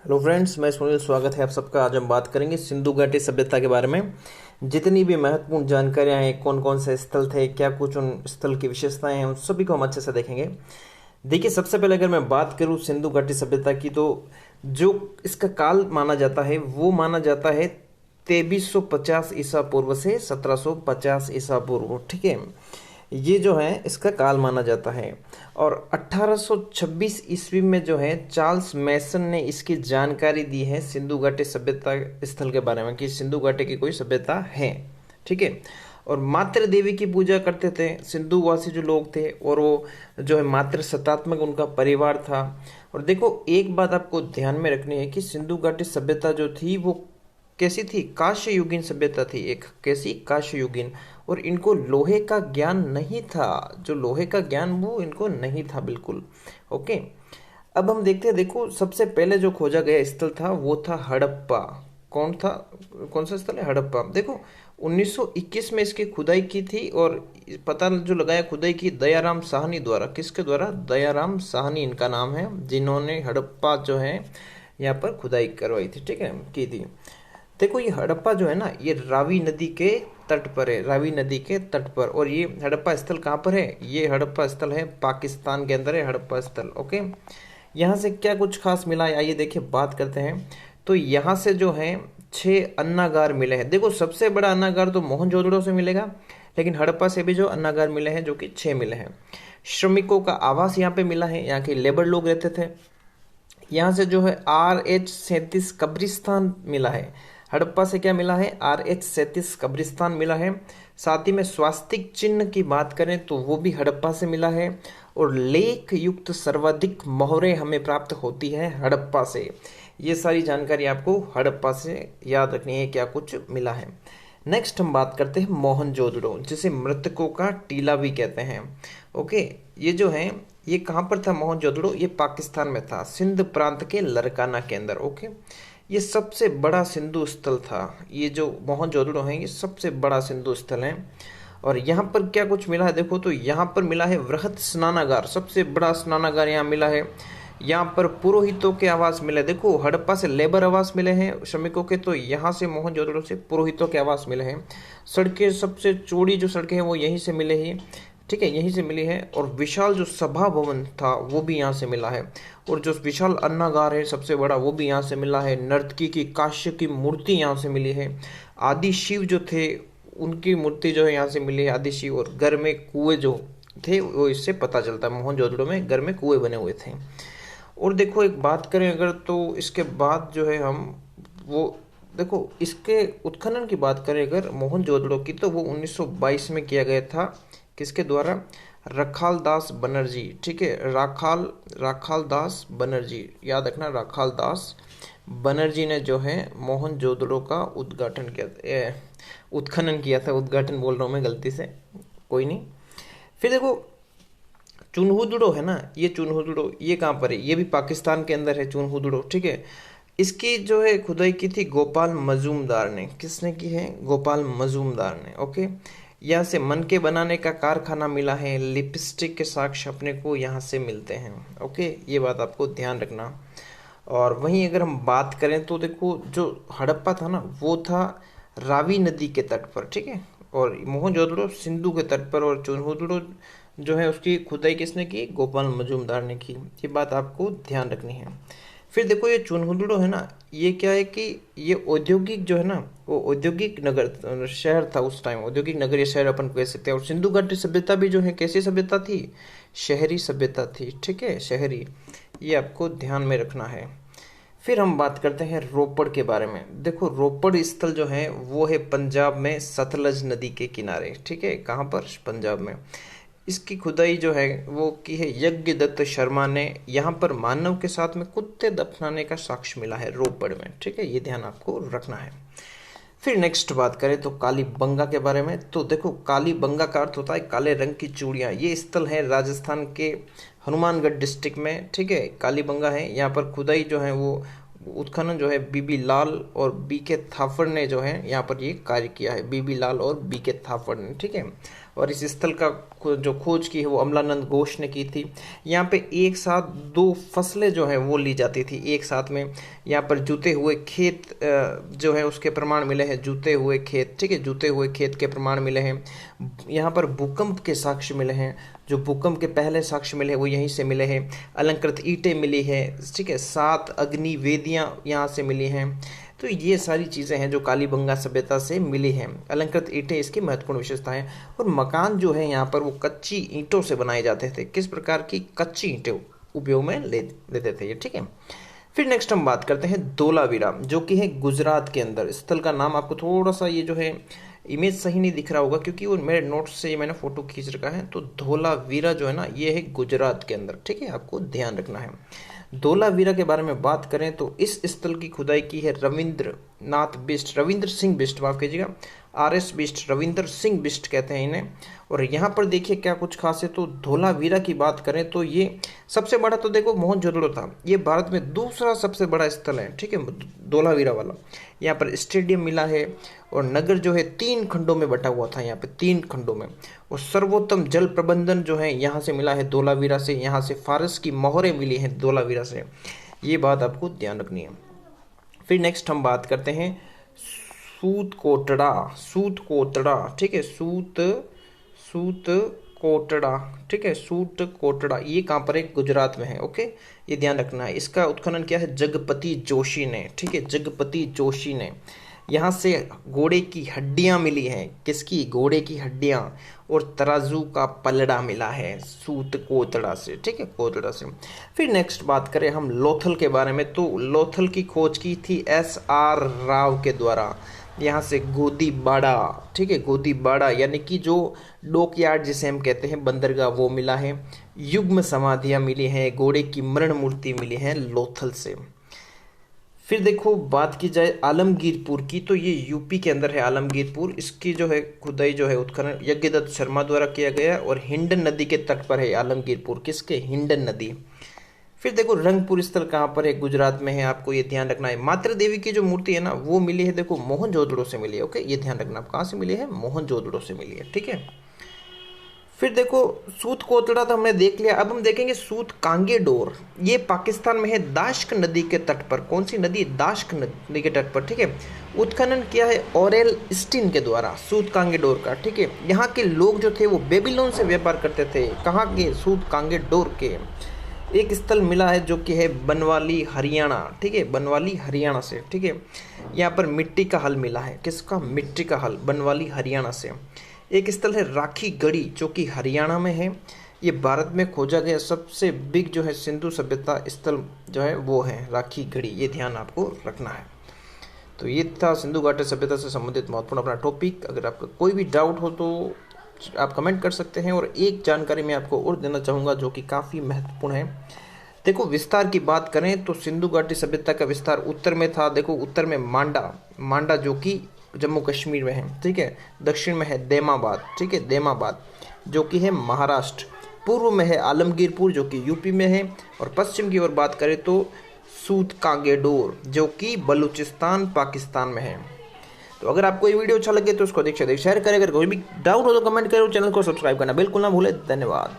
Hello friends, मैं सुनील। स्वागत है आप सबका। आज हम बात करेंगे सिंधु घाटी सभ्यता के बारे में। जितनी भी महत्वपूर्ण जानकारियां हैं, कौन कौन से स्थल थे, क्या कुछ उन स्थल की विशेषताएं हैं, उन सभी को हम अच्छे से देखेंगे। देखिए, सबसे पहले अगर मैं बात करूं सिंधु घाटी सभ्यता की, तो जो इसका काल माना जाता है वो माना जाता है 2350 ईसा पूर्व से 1750 ईसा पूर्व। ठीक है, ये जो है इसका काल माना जाता है। और 1826 ईस्वी में जो है चार्ल्स मैसन ने इसकी जानकारी दी है सिंधु घाटी सभ्यता स्थल के बारे में, कि सिंधु घाटी की कोई सभ्यता है। ठीक है, और मातृ देवी की पूजा करते थे सिंधुवासी जो लोग थे, और वो जो है मातृ सत्तात्मक उनका परिवार था। और देखो, एक बात आपको ध्यान में रखनी है कि सिंधु घाटी सभ्यता जो थी वो कैसी थी? काश्य युगीन सभ्यता थी। एक कैसी? काश्य युगीन। और इनको लोहे का ज्ञान नहीं था। जो लोहे का ज्ञान वो इनको नहीं था बिल्कुल। ओके, अब हम देखते हैं। देखो, सबसे पहले जो खोजा गया स्थल था वो था हड़प्पा। कौन था? कौन सा स्थल है? हड़प्पा। देखो, 1921 में इसकी खुदाई की थी, और पता जो लगाया खुदाई की दयाराम साहनी द्वारा। किसके द्वारा? दयाराम साहनी इनका नाम है, जिन्होंने हड़प्पा जो है यहाँ पर खुदाई करवाई थी। ठीक है, की थी। देखो, ये हड़प्पा जो है ना, ये रावी नदी के तट पर है। रावी नदी के तट पर। और ये हड़प्पा स्थल कहाँ पर है? ये हड़प्पा स्थल है पाकिस्तान के अंदर है हड़प्पा स्थल। ओके, यहाँ से क्या कुछ खास मिला है, आइए देखिए, बात करते हैं। तो यहाँ से जो है 6 अन्नागार मिले हैं। देखो, सबसे बड़ा अन्नागार तो मोहनजोदड़ो से मिलेगा, लेकिन हड़प्पा से भी जो अन्नागार मिले हैं, जो कि 6 मिले हैं। श्रमिकों का आवास यहाँ पे मिला है, यहाँ के लेबर लोग रहते थे। यहाँ से जो है RH-37 कब्रिस्तान मिला है। हड़प्पा से क्या मिला है? RH-37 कब्रिस्तान मिला है। साथ ही में स्वास्तिक चिन्ह की बात करें तो वो भी हड़प्पा से मिला है। और लेख युक्त सर्वाधिक मोहरें हमें प्राप्त होती है हड़प्पा से। ये सारी जानकारी आपको हड़प्पा से याद रखनी है, क्या कुछ मिला है। नेक्स्ट हम बात करते हैं मोहनजोदड़ो, जिसे मृतकों का टीला भी कहते हैं। ओके, ये जो है ये कहाँ पर था मोहनजोदड़ो? ये पाकिस्तान में था, सिंध प्रांत के लरकाना के अंदर। ओके, ये सबसे बड़ा सिंधु स्थल था। ये जो मोहनजोदड़ो है, ये सबसे बड़ा सिंधु स्थल है। और यहाँ पर क्या कुछ मिला है? देखो, तो यहाँ पर मिला है वृहत स्नानागार। सबसे बड़ा स्नानागार यहाँ मिला है। यहाँ पर पुरोहितों के आवास मिले। देखो, हड़प्पा से लेबर आवास मिले हैं श्रमिकों के, तो यहाँ से मोहनजोदड़ो से पुरोहितों के आवास मिले हैं। सड़कें, सबसे चौड़ी जो सड़कें हैं वो यहीं से मिले ही। ठीक है, यहीं से मिली है। और विशाल जो सभा भवन था वो भी यहाँ से मिला है। और जो विशाल अन्नागार है सबसे बड़ा, वो भी यहाँ से मिला है। नर्तकी की काश्य की मूर्ति यहाँ से मिली है। आदि शिव जो थे उनकी मूर्ति जो है यहाँ से मिली है, आदि शिव। और घर में कुएं जो थे वो इससे पता चलता है, मोहनजोदड़ो में घर में कुएं बने हुए थे। और देखो, एक बात करें अगर, तो इसके बाद जो है हम वो देखो, इसके उत्खनन की बात करें अगर मोहनजोदड़ो की, तो वो 1922 में किया गया था। किसके द्वारा? रखाल दास बनर्जी। ठीक है, राखाल दास बनर्जी, याद रखना, राखाल दास बनर्जी ने जो है मोहनजोदड़ो का उत्खनन किया था। उद्घाटन बोल रहा हूँ मैं गलती से, कोई नहीं। फिर देखो, चुनहुदड़ो है ना, ये चुनहुदड़ो ये कहाँ पर है? ये भी पाकिस्तान के अंदर है चुनहुदड़ो। ठीक है, इसकी जो है खुदाई की थी गोपाल मजूमदार ने। किसने की है? गोपाल मजूमदार ने। ओके, यहाँ से मनके बनाने का कारखाना मिला है। लिपस्टिक के साक्ष्य अपने को यहाँ से मिलते हैं। ओके, ये बात आपको ध्यान रखना। और वहीं अगर हम बात करें तो देखो, जो हड़प्पा था ना वो था रावी नदी के तट पर। ठीक है, और मोहनजोदड़ो सिंधु के तट पर। और चुनहुदड़ो जो है उसकी खुदाई किसने की? गोपाल मजूमदार ने की। ये बात आपको ध्यान रखनी है। फिर देखो, ये चुनहुदड़ो है ना, ये क्या है कि ये औद्योगिक जो है ना, वो औद्योगिक नगर शहर था उस टाइम। औद्योगिक नगर या शहर अपन कह सकते हैं। और सिंधु घाटी सभ्यता भी जो है कैसी सभ्यता थी? शहरी सभ्यता थी। ठीक है, शहरी, ये आपको ध्यान में रखना है। फिर हम बात करते हैं रोपड़ के बारे में। देखो, रोपड़ स्थल जो है वो है पंजाब में सतलज नदी के किनारे। ठीक है, कहाँ पर? पंजाब में। इसकी खुदाई जो है वो की है यज्ञ दत्त शर्मा ने। यहाँ पर मानव के साथ में कुत्ते दफनाने का साक्ष्य मिला है रोपड़ में। ठीक है, ये ध्यान आपको रखना है। फिर नेक्स्ट बात करें तो कालीबंगा के बारे में। तो देखो, कालीबंगा का अर्थ होता है काले रंग की चूड़ियाँ। ये स्थल है राजस्थान के हनुमानगढ़ डिस्ट्रिक्ट में। ठीक है, कालीबंगा है। यहाँ पर खुदाई जो है वो उत्खनन जो है बीबी लाल और बी के थाफड़ ने जो है यहाँ पर ये कार्य किया है। बीबी लाल और बी के थाफड़ ने। ठीक है, और इस स्थल का जो खोज की है वो अमलानंद घोष ने की थी। यहाँ पे एक साथ 2 फसलें जो है वो ली जाती थी एक साथ में। यहाँ पर जुते हुए खेत जो है उसके प्रमाण मिले हैं, जुते हुए खेत, ठीक है, जुते हुए खेत के प्रमाण मिले हैं। यहाँ पर भूकंप के साक्ष्य मिले हैं, जो भूकंप के पहले साक्ष्य मिले हैं वो यहीं से मिले हैं। अलंकृत ईंटें मिली है, ठीक है, 7 अग्नि वेदियाँ यहाँ से मिली हैं। तो ये सारी चीज़ें हैं जो कालीबंगा सभ्यता से मिली हैं। अलंकृत ईंटें इसकी महत्वपूर्ण विशेषता है। और मकान जो है यहाँ पर वो कच्ची ईंटों से बनाए जाते थे। किस प्रकार की कच्ची ईंटें उपयोग में लेते थे ये, ठीक है। फिर नेक्स्ट हम बात करते हैं धोलावीरा, जो कि है गुजरात के अंदर। स्थल का नाम आपको थोड़ा सा ये जो है इमेज सही नहीं दिख रहा होगा क्योंकि वो मेरे नोट्स से मैंने फोटो खींच रखा है। तो धोलावीरा जो है ना ये है गुजरात के अंदर, ठीक है, आपको ध्यान रखना है। धोलावीरा के बारे में बात करें तो इस स्थल की खुदाई की है रविंद्र सिंह बिष्ट, माफ कीजिएगा, RS बिष्ट, रविंद्र सिंह बिष्ट कहते हैं इन्हें। और यहाँ पर देखिए क्या कुछ खास है। तो धोलावीरा की बात करें तो ये सबसे बड़ा तो देखो मोहनजोदड़ो था, ये भारत में दूसरा सबसे बड़ा स्थल है, ठीक है, धोलावीरा वाला। यहाँ पर स्टेडियम मिला है और नगर जो है 3 खंडों में बटा हुआ था, यहाँ पे 3 खंडों में। और सर्वोत्तम जल प्रबंधन जो है यहाँ से मिला है धोलावीरा से। यहाँ से फारस की मोहरें मिली हैं धोलावीरा से, ये बात आपको ध्यान रखनी है। फिर नेक्स्ट हम बात करते हैं सूतकोटड़ा, ठीक है, सूतकोटड़ा, ठीक है, सूतकोटड़ा, ये कहाँ पर है? गुजरात में है, ओके, ये ध्यान रखना है। इसका उत्खनन किया है जगपति जोशी ने, ठीक है, जगपति जोशी ने। यहाँ से घोड़े की हड्डियाँ मिली हैं, किसकी? घोड़े की हड्डियाँ, और तराजू का पलड़ा मिला है सूतकोटड़ा से, ठीक है, कोटड़ा से। फिर नेक्स्ट बात करें हम लोथल के बारे में, तो लोथल की खोज की थी SR राव के द्वारा। यहाँ से गोदीबाड़ा, ठीक है, गोदीबाड़ा यानी कि जो डॉकयार्ड जिसे हम कहते हैं, बंदरगाह, वो मिला है। युग्म समाधियाँ मिली हैं, घोड़े की मरण मूर्ति मिली है लोथल से। फिर देखो बात की जाए आलमगीरपुर की, तो ये यूपी के अंदर है आलमगीरपुर। इसकी जो है खुदाई जो है उत्खनन यज्ञदत्त शर्मा द्वारा किया गया और हिंडन नदी के तट पर है आलमगीरपुर, किसके? हिंडन नदी। फिर देखो रंगपुर स्थल कहाँ पर है? गुजरात में है, आपको ये ध्यान रखना है। मातृ देवी की जो मूर्ति है ना वो मिली है, देखो मोहनजोदड़ो से मिली है, ओके, ये ध्यान रखना। कहाँ से मिली है? मोहनजोदड़ो से मिली है, ठीक है। फिर देखो सूतकोटड़ा तो हमने देख लिया, अब हम देखेंगे सूत कांगेडोर। ये पाकिस्तान में है दाश्क नदी के तट पर। कौन सी नदी? दाश्क नदी के तट पर, ठीक है। उत्खनन किया है ऑरेल स्टीन के द्वारा सूत कांगेडोर का, ठीक है। यहाँ के लोग जो थे वो बेबीलोन से व्यापार करते थे। कहाँ के? सूत कांगेडोर के। एक स्थल मिला है जो कि है बनवाली हरियाणा, ठीक है, बनवाली हरियाणा से, ठीक है। यहाँ पर मिट्टी का हल मिला है, किसका? मिट्टी का हल, बनवाली हरियाणा से। एक स्थल है राखी गढ़ी जो कि हरियाणा में है। ये भारत में खोजा गया सबसे बिग जो है सिंधु सभ्यता स्थल जो है वो है राखी गढ़ी, ये ध्यान आपको रखना है। तो ये था सिंधु घाटी सभ्यता से संबंधित महत्वपूर्ण अपना टॉपिक। अगर आपका कोई भी डाउट हो तो आप कमेंट कर सकते हैं। और एक जानकारी मैं आपको और देना चाहूँगा जो कि काफ़ी महत्वपूर्ण है। देखो विस्तार की बात करें तो सिंधु घाटी सभ्यता का विस्तार उत्तर में था। देखो उत्तर में मांडा जो कि जम्मू कश्मीर में है, ठीक है। दक्षिण में है देमाबाद, ठीक है, देमाबाद जो कि है महाराष्ट्र। पूर्व में है आलमगीरपुर जो कि यूपी में है। और पश्चिम की ओर बात करें तो सूत कांगेडोर जो कि बलूचिस्तान पाकिस्तान में है। तो अगर आपको ये वीडियो अच्छा लगे तो उसको अधिक से अधिक शेयर करें। अगर कोई भी डाउट हो तो कमेंट करें और चैनल को सब्सक्राइब करना बिल्कुल ना भूलें। धन्यवाद।